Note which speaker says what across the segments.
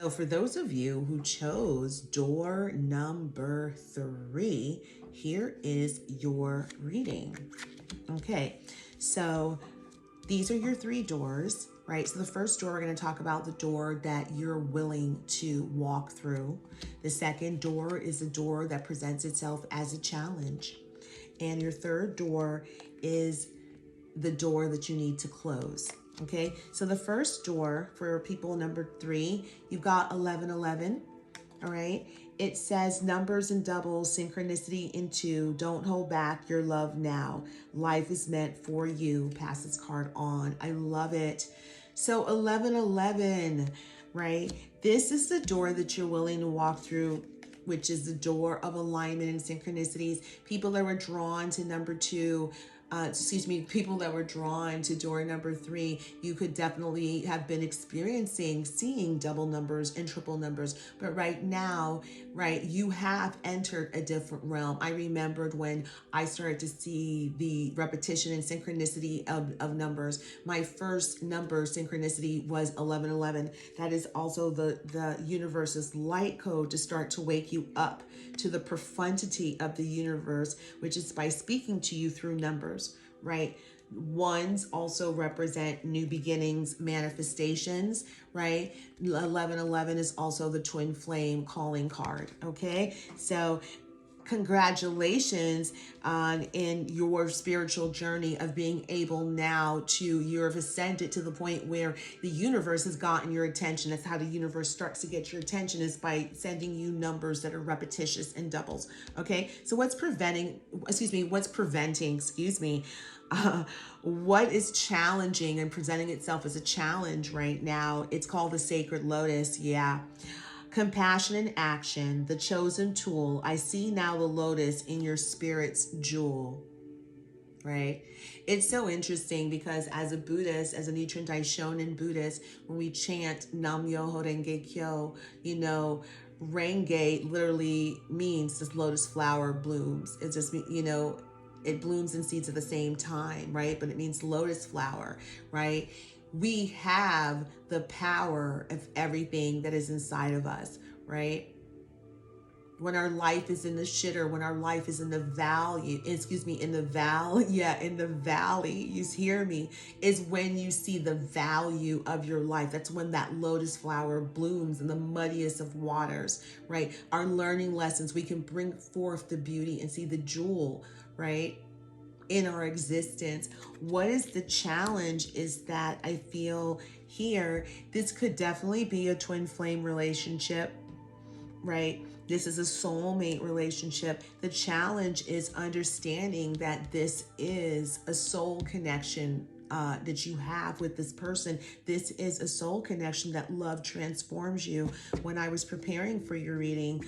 Speaker 1: So for those of you who chose door number 3, here is your reading. Okay, so these are your 3 doors, right? So the first door, we're going to talk about the door that you're willing to walk through. The second door is a door that presents itself as a challenge. And your third door is the door that you need to close. Okay, so the first door for people number 3, you've got 1111. All right, it says numbers and doubles, synchronicity into, don't hold back your love now. Life is meant for you. Pass this card on. I love it. So 1111, right? This is the door that you're willing to walk through, which is the door of alignment and synchronicities. People that were drawn to number 2, people that were drawn to door number 3, you could definitely have been experiencing seeing double numbers and triple numbers. But right now, right, you have entered a different realm. I remembered when I started to see the repetition and synchronicity of numbers. My first number synchronicity was 1111. That is also the universe's light code to start to wake you up to the profundity of the universe, which is by speaking to you through numbers, right? Ones also represent new beginnings, manifestations, right? 1111 is also the twin flame calling card, okay? So congratulations in your spiritual journey of being able now to, you've ascended to the point where the universe has gotten your attention. That's how the universe starts to get your attention, is by sending you numbers that are repetitious and doubles. Okay, so what's preventing, what is challenging and presenting itself as a challenge right now? It's called the sacred lotus. Yeah. Compassion in action, the chosen tool. I see now the lotus in your spirit's jewel, right? It's so interesting because as a Buddhist, as a Nichiren Daishonin Buddhist, when we chant Nam Myoho Renge Kyo, Renge literally means this lotus flower blooms. It just, it blooms and seeds at the same time, right? But it means lotus flower, right? We have the power of everything that is inside of us, right? When our life is in the shitter, when our life is in the valley, in the valley, you hear me, is when you see the value of your life. That's when that lotus flower blooms in the muddiest of waters, right? Our learning lessons, we can bring forth the beauty and see the jewel, right, in our existence. What is the challenge is that I feel here, this could definitely be a twin flame relationship, right? This is a soulmate relationship. The challenge is understanding that this is a soul connection that you have with this person. This is a soul connection that love transforms you. When I was preparing for your reading,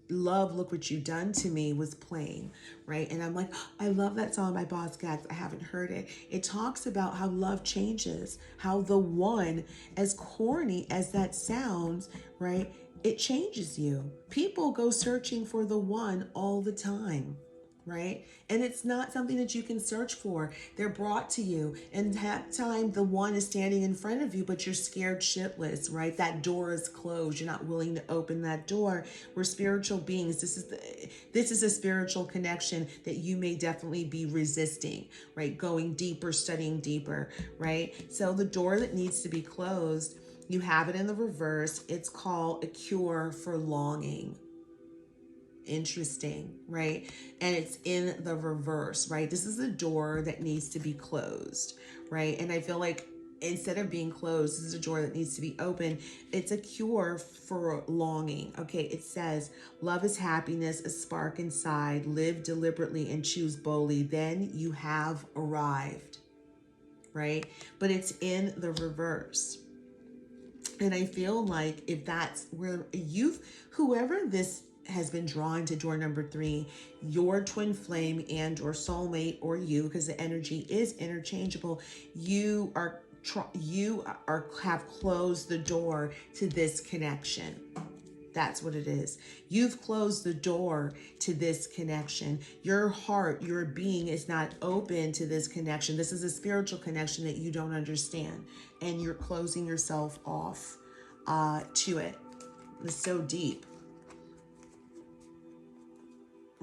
Speaker 1: Love, Look What You've Done to Me was playing, right? And I'm like, I love that song by Boss Gags. I haven't heard it. It talks about how love changes, how the one, as corny as that sounds, right? It changes you. People go searching for the one all the time, right? And it's not something that you can search for. They're brought to you. And that time the one is standing in front of you, but you're scared shitless, right? That door is closed. You're not willing to open that door. We're spiritual beings. This is a spiritual connection that you may definitely be resisting, right? Going deeper, studying deeper, right? So the door that needs to be closed, you have it in the reverse. It's called A Cure for Longing. Interesting, right? And it's in the reverse, right? This is a door that needs to be closed, right? And I feel like instead of being closed, this is a door that needs to be open. It's a cure for longing. Okay, it says, love is happiness, a spark inside. Live deliberately and choose boldly. Then you have arrived, right? But it's in the reverse. And I feel like if that's where whoever this has been drawn to door number 3, your twin flame and or soulmate, or you, because the energy is interchangeable, you have closed the door to this connection, That's what it is. You've closed the door to this connection. Your heart, your being is not open to this connection. This is a spiritual connection that you don't understand. And you're closing yourself off to it. It's so deep.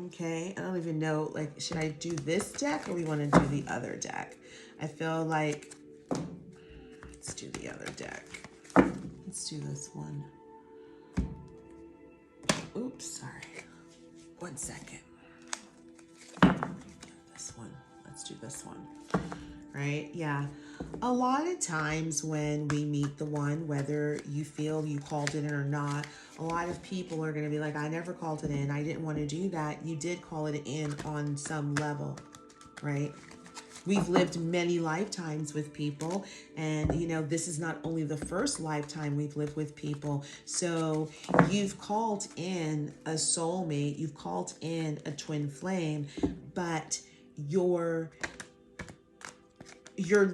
Speaker 1: Okay, I don't even know, like, should I do this deck or we want to do the other deck? I feel like, let's do the other deck. Let's do this one. Oops, sorry. 1 second. This one. Let's do this one. Right? Yeah. A lot of times when we meet the one, whether you feel you called it in or not, a lot of people are going to be like, I never called it in. I didn't want to do that. You did call it in on some level, right? We've lived many lifetimes with people, and you know, this is not only the first lifetime we've lived with people. So you've called in a soulmate, you've called in a twin flame, but you're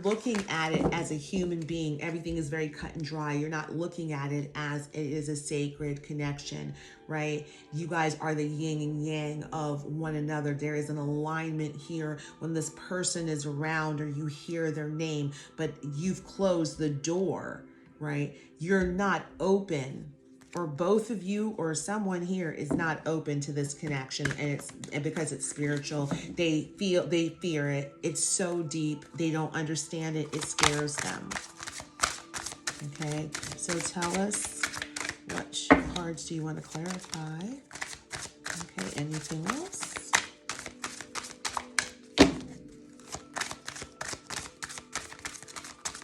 Speaker 1: looking at it as a human being. Everything is very cut and dry. You're not looking at it as it is a sacred connection, right? You guys are the yin and yang of one another. There is an alignment here when this person is around or you hear their name, but you've closed the door, right? You're not open, or both of you or someone here is not open to this connection, and because it's spiritual, they fear it. It's so deep, they don't understand it. It scares them. Okay, so tell us, what cards do you want to clarify? Okay, anything else?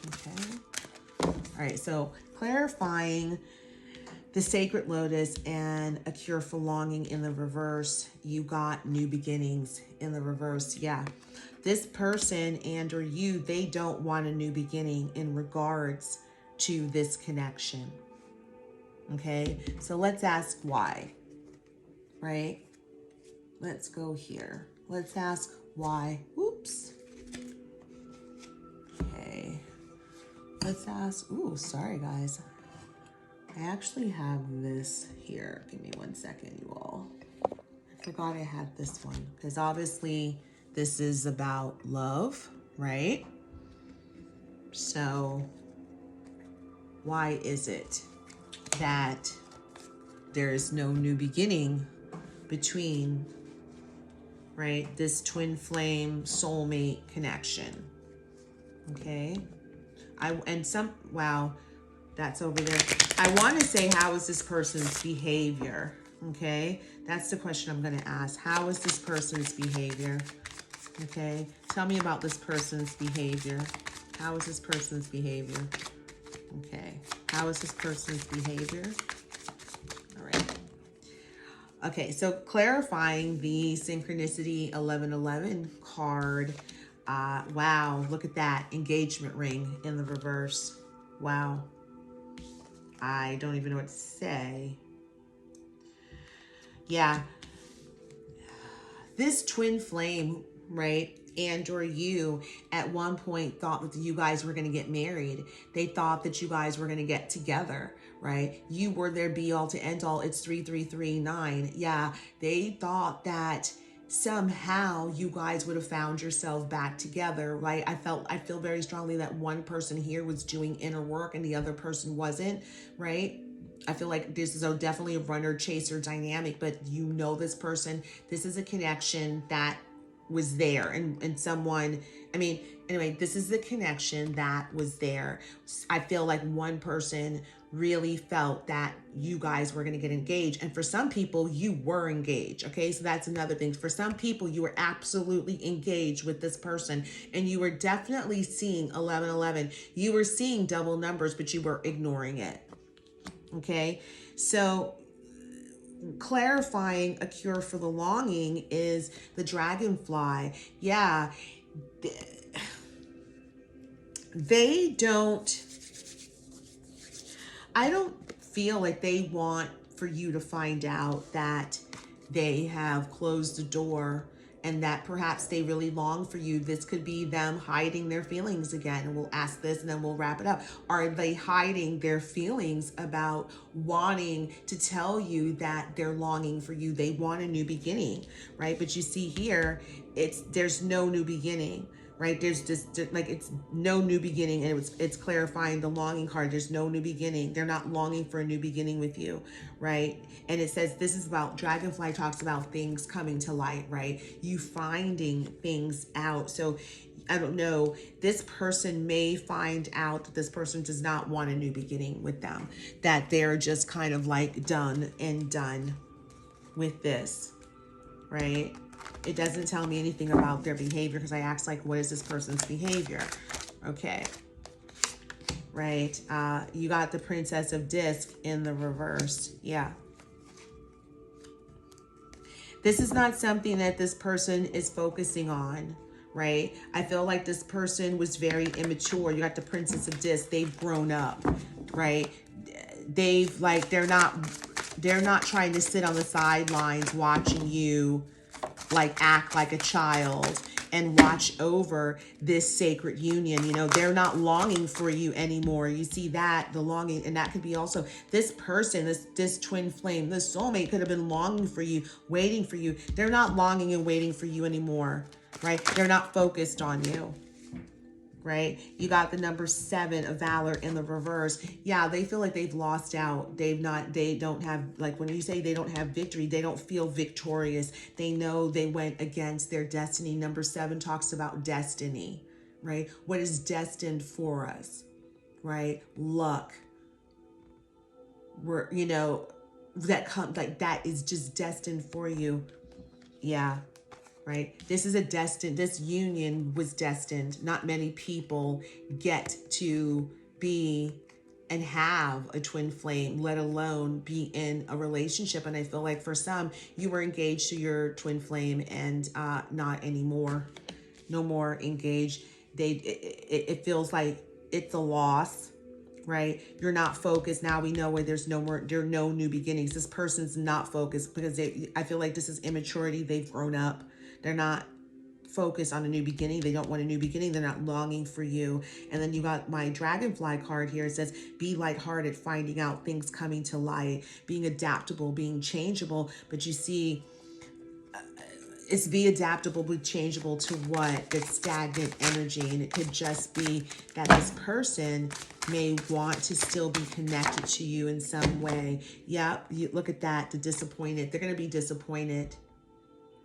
Speaker 1: Okay, all right, so clarifying the Sacred Lotus and a cure for longing in the reverse. You got new beginnings in the reverse. Yeah, this person and or you, they don't want a new beginning in regards to this connection. Okay, so let's ask why, right? Let's go here. Let's ask why. Oops. Okay, let's ask, ooh, sorry guys. I actually have this here. Give me 1 second, you all. I forgot I had this one because obviously this is about love, right? So why is it that there's no new beginning between, right, this twin flame soulmate connection? Okay. Wow, that's over there. I want to say, how is this person's behavior? Okay, that's the question I'm going to ask. How is this person's behavior? Okay, tell me about this person's behavior. How is this person's behavior? Okay, how is this person's behavior? All right. Okay, so clarifying the Synchronicity 1111 card. Wow, look at that engagement ring in the reverse. Wow. I don't even know what to say. Yeah. This twin flame, right, and or you at one point thought that you guys were going to get married. They thought that you guys were going to get together, right? You were their be all to end all. It's 3339. Yeah, they thought that somehow you guys would have found yourself back together, right? I feel very strongly that one person here was doing inner work and the other person wasn't, right? I feel like this is definitely a runner chaser dynamic, but you know this person, this is a connection that was there, and someone, I mean, anyway, this is the connection that was there. I feel like one person really felt that you guys were going to get engaged, and for some people you were engaged. Okay, so that's another thing. For some people you were absolutely engaged with this person, and you were definitely seeing 1111. You were seeing double numbers, but you were ignoring it. Okay, so clarifying a cure for the longing is the dragonfly. Yeah, I don't feel like they want for you to find out that they have closed the door and that perhaps they really long for you. This could be them hiding their feelings again. And we'll ask this and then we'll wrap it up. Are they hiding their feelings about wanting to tell you that they're longing for you? They want a new beginning, right? But you see here, there's no new beginning, right? There's just like, it's no new beginning, and it's clarifying the longing card. There's no new beginning. They're not longing for a new beginning with you, right? And it says this is about, Dragonfly talks about things coming to light, right? You finding things out. So I don't know, this person may find out that this person does not want a new beginning with them, that they're just kind of like done with this, right? It doesn't tell me anything about their behavior, because I asked, like, what is this person's behavior? Okay. Right. You got the Princess of Disc in the reverse. Yeah. This is not something that this person is focusing on, right? I feel like this person was very immature. You got the Princess of Disc. They've grown up, right? They've, like, they're not trying to sit on the sidelines watching you like act like a child and watch over this sacred union. You know, they're not longing for you anymore. You see that, the longing, and that could be also this person, this twin flame, this soulmate could have been longing for you, waiting for you. They're not longing and waiting for you anymore, right? They're not focused on you, right? You got the number 7 of Valor in the reverse. Yeah, they feel like they've lost out. They don't have, like, when you say they don't have victory, they don't feel victorious. They know they went against their destiny. Number 7 talks about destiny, right? What is destined for us, right? Luck. We're, you know, that is just destined for you. Yeah. Right? This union was destined. Not many people get to be and have a twin flame, let alone be in a relationship. And I feel like for some, you were engaged to your twin flame and not anymore. No more engaged. It feels like it's a loss, right? You're not focused. Now we know where there are no new beginnings. This person's not focused because I feel like this is immaturity. They've grown up. They're not focused on a new beginning. They don't want a new beginning. They're not longing for you. And then you got my Dragonfly card here. It says, be lighthearted, finding out things coming to light, being adaptable, being changeable. But you see, it's be adaptable, be changeable to what? The stagnant energy. And it could just be that this person may want to still be connected to you in some way. Yep, you look at that, the disappointed. They're going to be disappointed,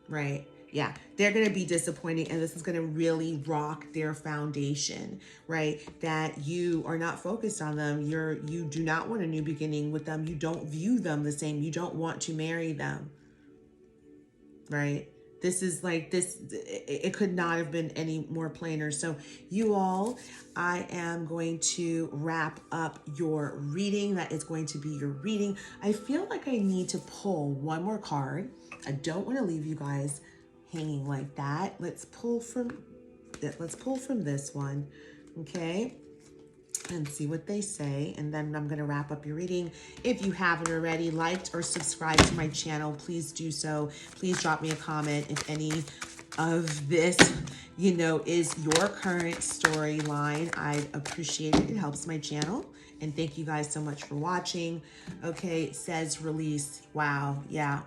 Speaker 1: right? Yeah, they're going to be disappointing, and this is going to really rock their foundation, right? That you are not focused on them. You do not want a new beginning with them. You don't view them the same. You don't want to marry them, right? This is like this. It could not have been any more plainer. So you all, I am going to wrap up your reading. That is going to be your reading. I feel like I need to pull one more card. I don't want to leave you guys hanging like that. Let's pull from this one, okay, and see what they say, and then I'm going to wrap up your reading. If you haven't already liked or subscribed to my channel, please do so. Please drop me a comment if any of this, you know, is your current storyline. I'd appreciate it. It helps my channel. And thank you guys so much for watching. Okay, it says release. Wow, yeah,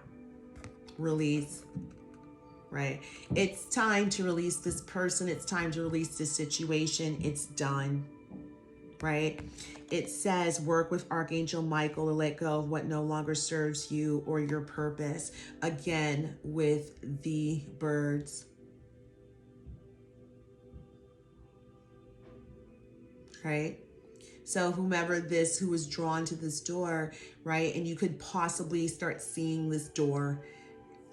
Speaker 1: release. Right? It's time to release this person. It's time to release this situation. It's done. Right? It says work with Archangel Michael to let go of what no longer serves you or your purpose. Again, with the birds. Right? So who was drawn to this door, right? And you could possibly start seeing this door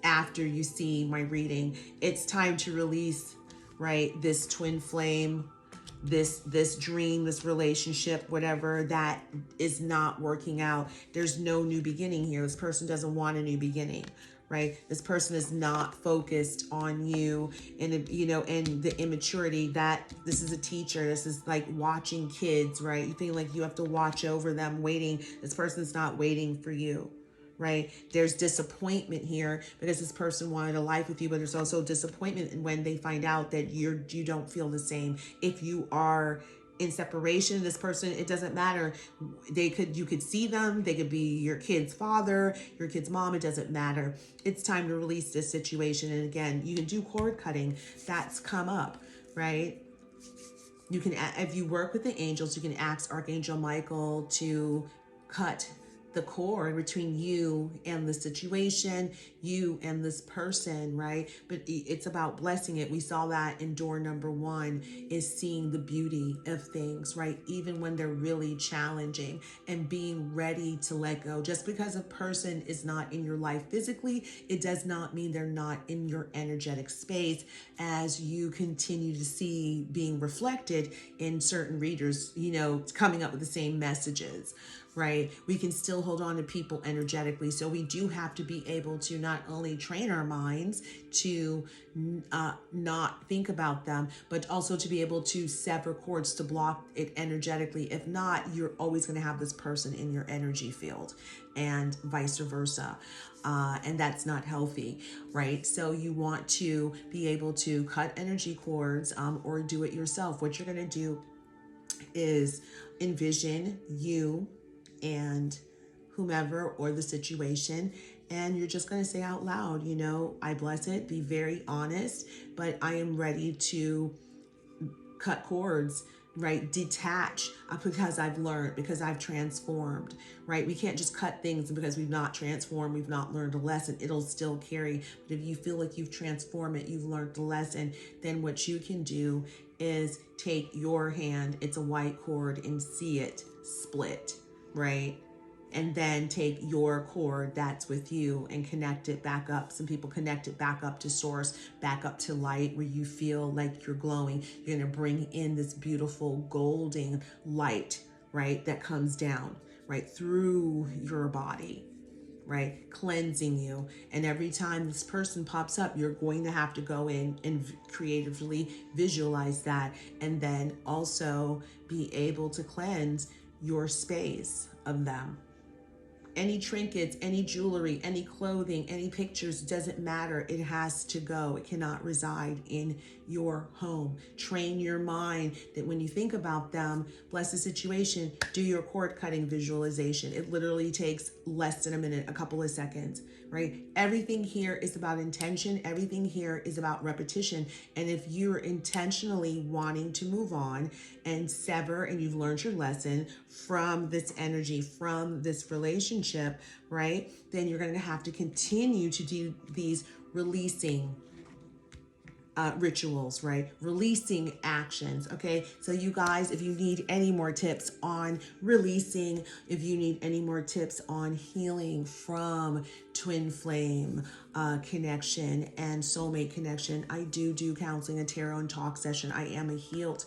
Speaker 1: after you see my reading. It's time to release, right, this twin flame, this dream, this relationship, whatever that is not working out. There's no new beginning here. This person doesn't want a new beginning, right? This person is not focused on you, and you know, and the immaturity that this is a teacher. This is like watching kids, right? You feel like you have to watch over them, waiting. This person's not waiting for you, right? There's disappointment here because this person wanted a life with you, but there's also disappointment when they find out that you don't feel the same. If you are in separation, this person, it doesn't matter. You could see them, they could be your kid's father, your kid's mom, it doesn't matter. It's time to release this situation. And again, you can do cord cutting. That's come up, right? You can, if you work with the angels, you can ask Archangel Michael to cut the cord between you and the situation, you and this person, right? But it's about blessing it. We saw that in door number 1 is seeing the beauty of things, right? Even when they're really challenging, and being ready to let go. Just because a person is not in your life physically, it does not mean they're not in your energetic space, as you continue to see being reflected in certain readers, coming up with the same messages, right? We can still hold on to people energetically. So we do have to be able to not only train our minds to not think about them, but also to be able to sever cords to block it energetically. If not, you're always going to have this person in your energy field, and vice versa. And that's not healthy, right? So you want to be able to cut energy cords, or do it yourself. What you're going to do is envision you and whomever or the situation, and you're just going to say out loud, I bless it. Be very honest, but I am ready to cut cords, right? Detach, because I've learned, because I've transformed, right? We can't just cut things because we've not transformed, we've not learned a lesson. It'll still carry. But if you feel like you've transformed it, you've learned the lesson, then what you can do is take your hand, it's a white cord, and see it split, right? And then take your cord that's with you and connect it back up. Some people connect it back up to source, back up to light, where you feel like you're glowing. You're going to bring in this beautiful golden light, right? That comes down, right? Through your body, right? Cleansing you. And every time this person pops up, you're going to have to go in and creatively visualize that. And then also be able to cleanse your space of them. Any trinkets, any jewelry, any clothing, any pictures, doesn't matter. It has to go. It cannot reside in your home. Train your mind that when you think about them, bless the situation, do your cord cutting visualization. It literally takes less than a minute, a couple of seconds, right? Everything here is about intention. Everything here is about repetition. And if you're intentionally wanting to move on and sever, and you've learned your lesson from this energy, from this relationship, right? Then you're going to have to continue to do these releasing rituals, right? Releasing actions. Okay. So you guys, if you need any more tips on releasing, if you need any more tips on healing from twin flame connection and soulmate connection, I do counseling, a tarot and talk session. I am a healed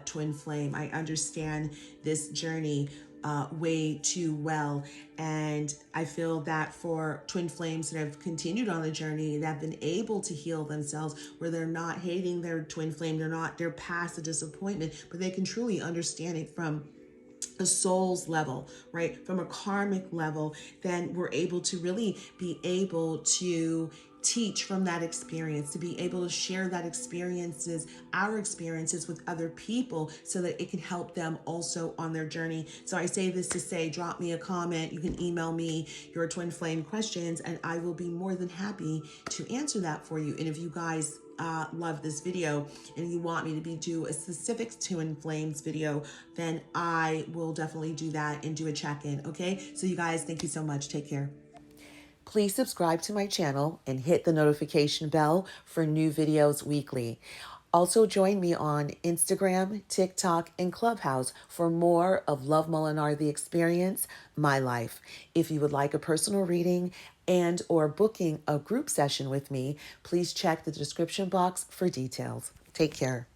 Speaker 1: twin flame. I understand this journey way too well. And I feel that for twin flames that have continued on the journey, that have been able to heal themselves, where they're not hating their twin flame, they're past the disappointment, but they can truly understand it from a soul's level, right? From a karmic level, then we're able to really be able to teach from that experience, to be able to share our experiences with other people, so that it can help them also on their journey. So I say this to say, drop me a comment. You can email me your twin flame questions, and I will be more than happy to answer that for you. And if you guys love this video and you want me to do a specific twin flames video, then I will definitely do that and do a check-in. Okay, so you guys, thank you so much. Take care. Please subscribe to my channel and hit the notification bell for new videos weekly. Also join me on Instagram, TikTok, and Clubhouse for more of Love Molinar, the experience, my life. If you would like a personal reading and or booking a group session with me, please check the description box for details. Take care.